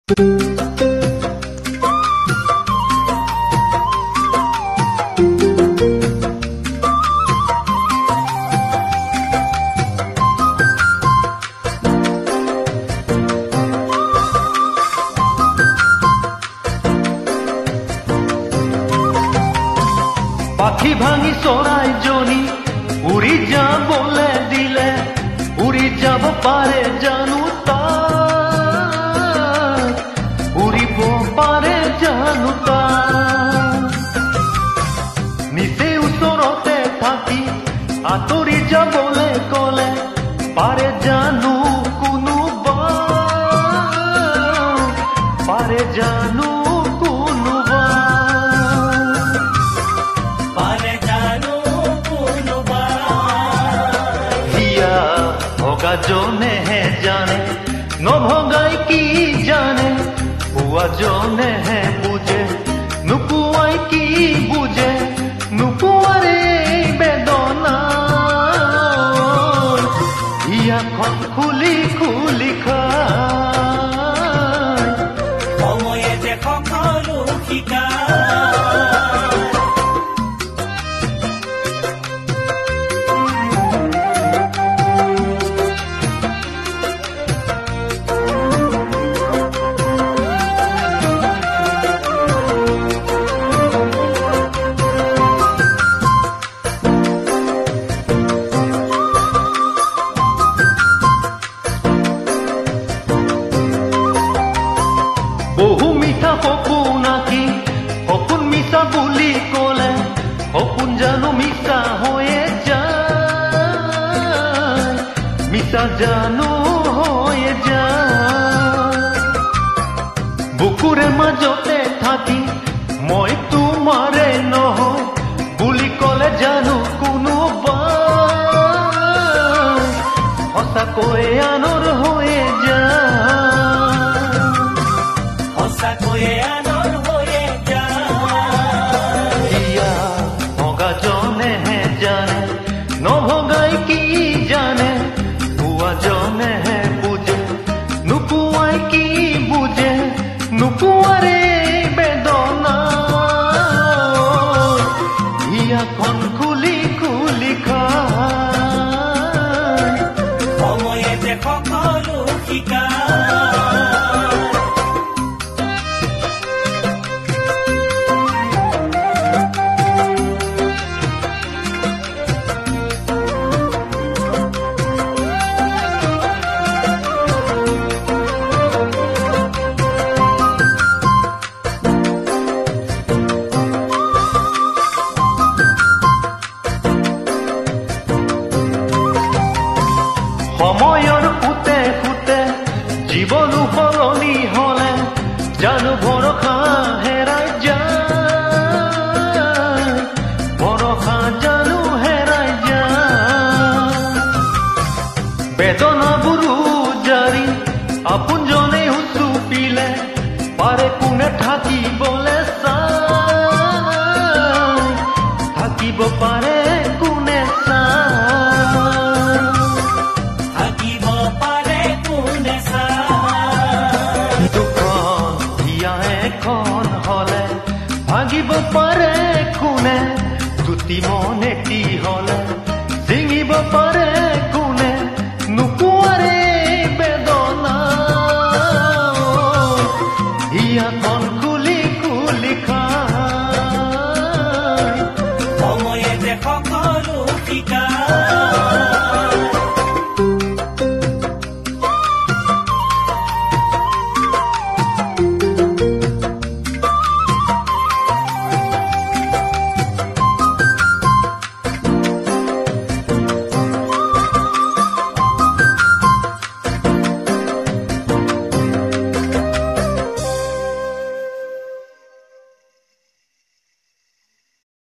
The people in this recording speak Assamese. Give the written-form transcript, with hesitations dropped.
পাখি ভাঙি চৰাই জনী উৰি যা বলে দিলে উৰি যাব পাৰে জানো তাই উৰিব পাৰে জানো তাই নিচে ওচৰতে থাকি আঁতৰি যাবলে কলে পাৰে জানো কোনোবা পাৰে জানো জনে হে জানে নভগাই কি জানে পুয়া জনে হে বুঝে নুপুয়াই কি বুঝে নুপুয়ারে বেদনা ইয়াখন খুলি খুলি খায় সময়ে যে সকলো শিকায় বহু মিঠা সপোন আঁকি সপোন মিছা বুলি কলে সপোন জানো মিছা হৈয়ে যায় মিছা জানো হৈয়ে যায় বুকুৰে মাজতে থাকি মই তোমাৰে নহয় বুলি কলে জানো কোনোবাই সঁচাকৈ আনৰ হৈয়ে যায় জনে হে জানে নভগাই কি জানে পুয়া জনে হে বুঝে নুপুয়াই কি বুঝে নুপুয়ারে বেদনা ইয়াখন খুলি খুলি খায় সময়ে যে সকলো শিকায় সময়ৰ ফুটে ফুটে জীৱনো সলনি হলে জানো ভৰসা হেৰাই যায় ভৰসা জানো হেৰাই যায় বেদনাবোৰো জাৰি আপোনজনে উচুপিলে পাৰে কোনে থাকিবলে চাই থাকিব পাৰে কোনে ভাগিব পাৰে কোনে দুটি মনেটি হলে চিঙিব পাৰে কোনে নুপুয়াৰে বেদনা ইয়াখন